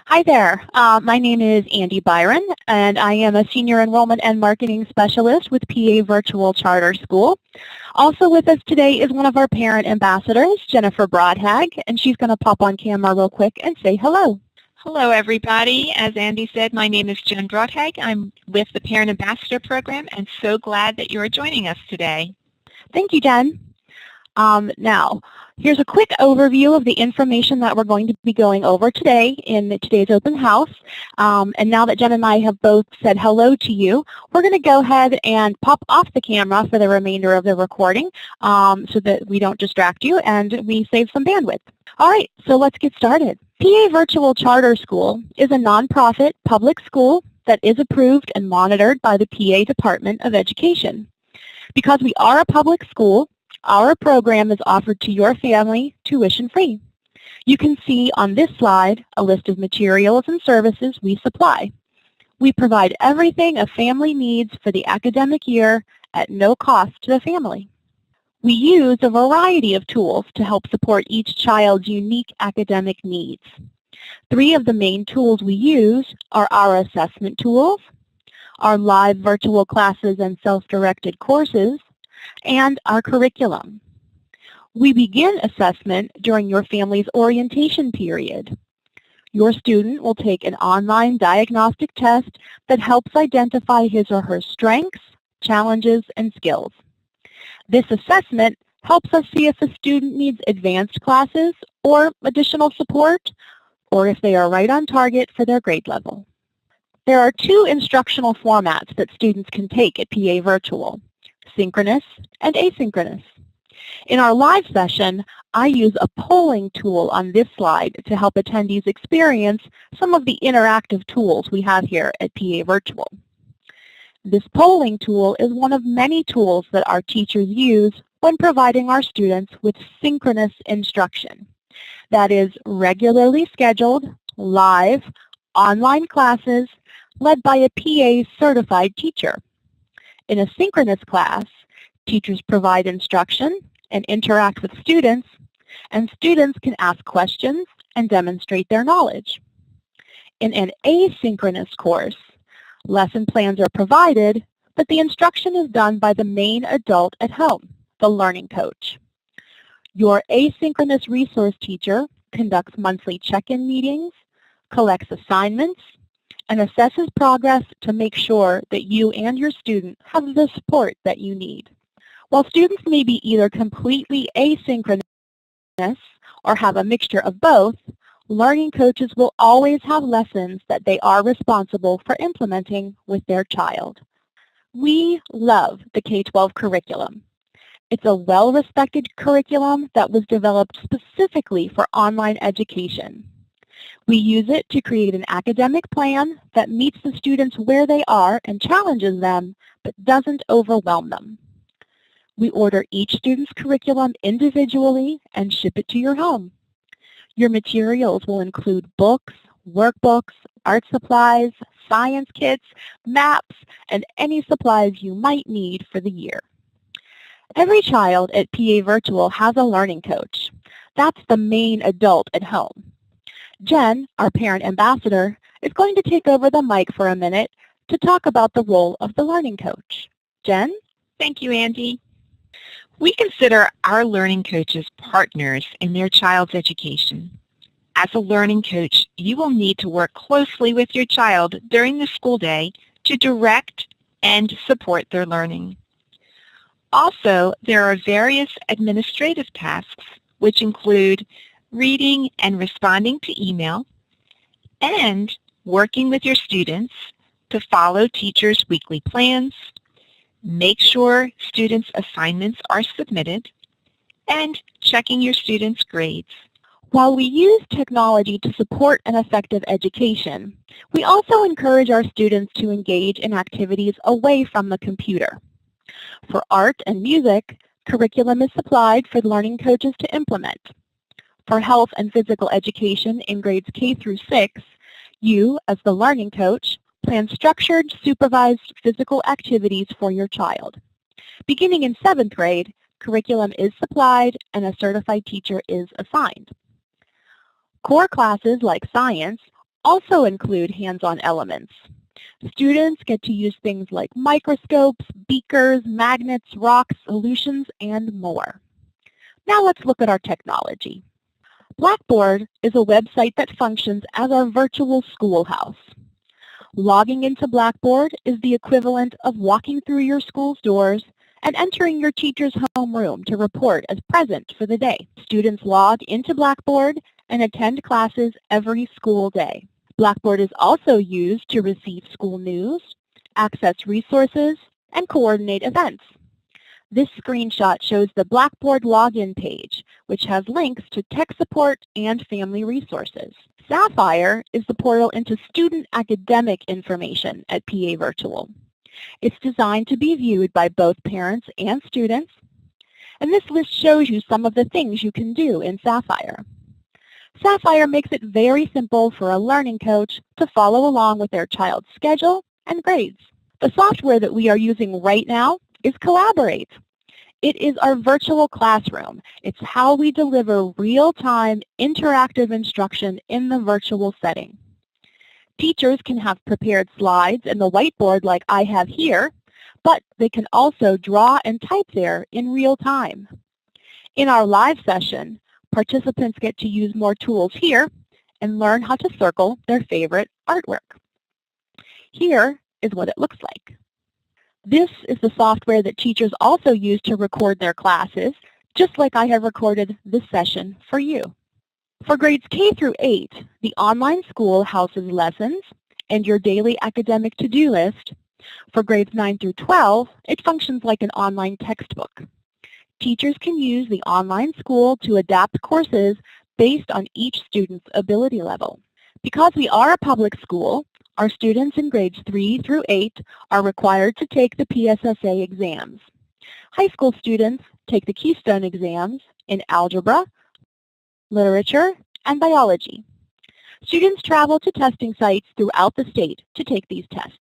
Hi there. My name is Andy Byron, and I am a Senior Enrollment and Marketing Specialist with PA Virtual Charter School. Also with us today is one of our parent ambassadors, Jennifer Broadhag, and she's going to pop on camera real quick and say hello. Hello, everybody. As Andy said, my name is Jen Broadhag. I'm with the Parent Ambassador Program, and so glad that you are joining us today. Thank you, Jen. Now, here's a quick overview of the information that we're going to be going over today in today's open house. And now that Jen and I have both said hello to you, we're going to go ahead and pop off the camera for the remainder of the recording so that we don't distract you and we save some bandwidth. All right, so let's get started. PA Virtual Charter School is a nonprofit public school that is approved and monitored by the PA Department of Education. Because we are a public school, our program is offered to your family tuition-free. You can see on this slide a list of materials and services we supply. We provide everything a family needs for the academic year at no cost to the family. We use a variety of tools to help support each child's unique academic needs. 3 of the main tools we use are our assessment tools, our live virtual classes and self-directed courses, and our curriculum. We begin assessment during your family's orientation period. Your student will take an online diagnostic test that helps identify his or her strengths, challenges, and skills. This assessment helps us see if a student needs advanced classes or additional support, or if they are right on target for their grade level. There are 2 instructional formats that students can take at PA Virtual: synchronous and asynchronous. In our live session, I use a polling tool on this slide to help attendees experience some of the interactive tools we have here at PA Virtual. This polling tool is one of many tools that our teachers use when providing our students with synchronous instruction. That is regularly scheduled, live, online classes led by a PA certified teacher. In a synchronous class, teachers provide instruction and interact with students, and students can ask questions and demonstrate their knowledge. In an asynchronous course, lesson plans are provided, but the instruction is done by the main adult at home, the learning coach. Your asynchronous resource teacher conducts monthly check-in meetings, collects assignments, and assesses progress to make sure that you and your student have the support that you need. While students may be either completely asynchronous or have a mixture of both, learning coaches will always have lessons that they are responsible for implementing with their child. We love the K-12 curriculum. It's a well-respected curriculum that was developed specifically for online education. We use it to create an academic plan that meets the students where they are and challenges them, but doesn't overwhelm them. We order each student's curriculum individually and ship it to your home. Your materials will include books, workbooks, art supplies, science kits, maps, and any supplies you might need for the year. Every child at PA Virtual has a learning coach. That's the main adult at home. Jen, our parent ambassador, is going to take over the mic for a minute to talk about the role of the learning coach. Jen? Thank you, Andy. We consider our learning coaches partners in their child's education. As a learning coach, you will need to work closely with your child during the school day to direct and support their learning. Also, there are various administrative tasks, which include reading and responding to email, and working with your students to follow teachers' weekly plans, make sure students' assignments are submitted, and checking your students' grades. While we use technology to support an effective education, we also encourage our students to engage in activities away from the computer. For art and music, curriculum is supplied for learning coaches to implement. For health and physical education in grades K through 6, you, as the learning coach, plan structured, supervised physical activities for your child. Beginning in 7th grade, curriculum is supplied and a certified teacher is assigned. Core classes like science also include hands-on elements. Students get to use things like microscopes, beakers, magnets, rocks, solutions, and more. Now let's look at our technology. Blackboard is a website that functions as our virtual schoolhouse. Logging into Blackboard is the equivalent of walking through your school's doors and entering your teacher's homeroom to report as present for the day. Students log into Blackboard and attend classes every school day. Blackboard is also used to receive school news, access resources, and coordinate events. This screenshot shows the Blackboard login page, which has links to tech support and family resources. SAPPHIRE is the portal into student academic information at PA Virtual. It's designed to be viewed by both parents and students, and this list shows you some of the things you can do in SAPPHIRE. SAPPHIRE makes it very simple for a learning coach to follow along with their child's schedule and grades. The software that we are using right now is Collaborate. It is our virtual classroom. It's how we deliver real-time interactive instruction in the virtual setting. Teachers can have prepared slides in the whiteboard like I have here, but they can also draw and type there in real time. In our live session, participants get to use more tools here and learn how to circle their favorite artwork. Here is what it looks like. This is the software that teachers also use to record their classes, just like I have recorded this session for you. For grades K through 8, the online school houses lessons and your daily academic to-do list. For grades 9 through 12, it functions like an online textbook. Teachers can use the online school to adapt courses based on each student's ability level. Because we are a public school, our students in grades 3 through 8 are required to take the PSSA exams. High school students take the Keystone exams in algebra, literature, and biology. Students travel to testing sites throughout the state to take these tests.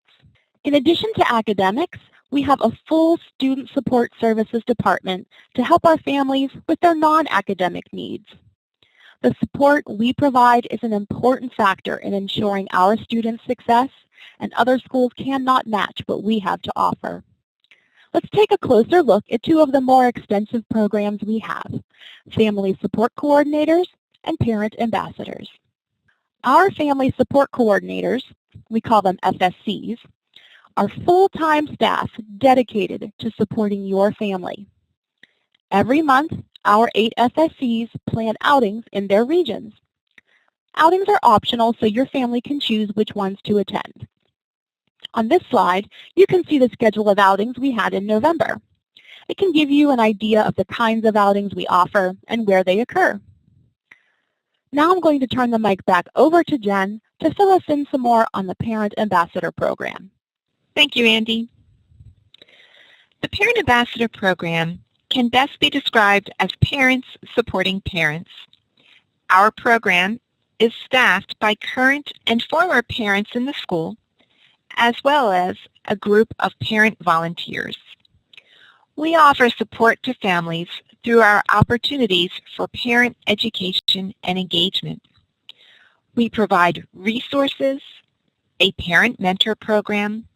In addition to academics, we have a full student support services department to help our families with their non-academic needs. The support we provide is an important factor in ensuring our students' success, and other schools cannot match what we have to offer. Let's take a closer look at two of the more extensive programs we have: Family Support Coordinators and Parent Ambassadors. Our Family Support Coordinators, we call them FSCs, are full-time staff dedicated to supporting your family. Every month, our 8 FSCs plan outings in their regions. Outings are optional, so your family can choose which ones to attend. On this slide, you can see the schedule of outings we had in November. It can give you an idea of the kinds of outings we offer and where they occur. Now I'm going to turn the mic back over to Jen to fill us in some more on the Parent Ambassador Program. Thank you, Andy. The Parent Ambassador Program can best be described as parents supporting parents. Our program is staffed by current and former parents in the school, as well as a group of parent volunteers. We offer support to families through our opportunities for parent education and engagement. We provide resources, a parent mentor program,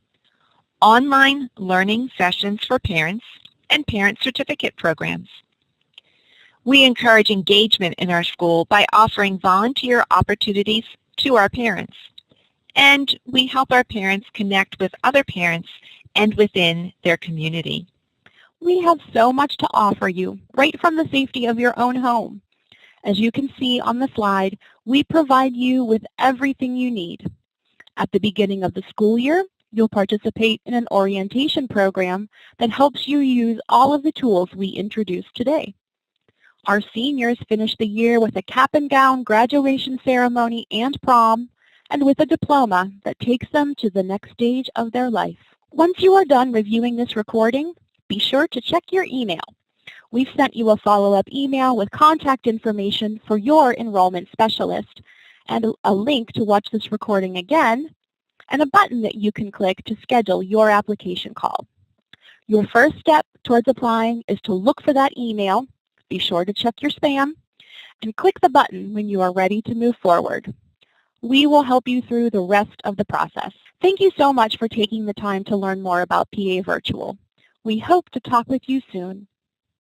online learning sessions for parents, and parent certificate programs. We encourage engagement in our school by offering volunteer opportunities to our parents, and we help our parents connect with other parents and within their community. We have so much to offer you right from the safety of your own home. As you can see on the slide, we provide you with everything you need. At the beginning of the school year, you'll participate in an orientation program that helps you use all of the tools we introduced today. Our seniors finish the year with a cap and gown graduation ceremony and prom, and with a diploma that takes them to the next stage of their life. Once you are done reviewing this recording, be sure to check your email. We've sent you a follow-up email with contact information for your enrollment specialist and a link to watch this recording again, and a button that you can click to schedule your application call. Your first step towards applying is to look for that email, be sure to check your spam, and click the button when you are ready to move forward. We will help you through the rest of the process. Thank you so much for taking the time to learn more about PA Virtual. We hope to talk with you soon.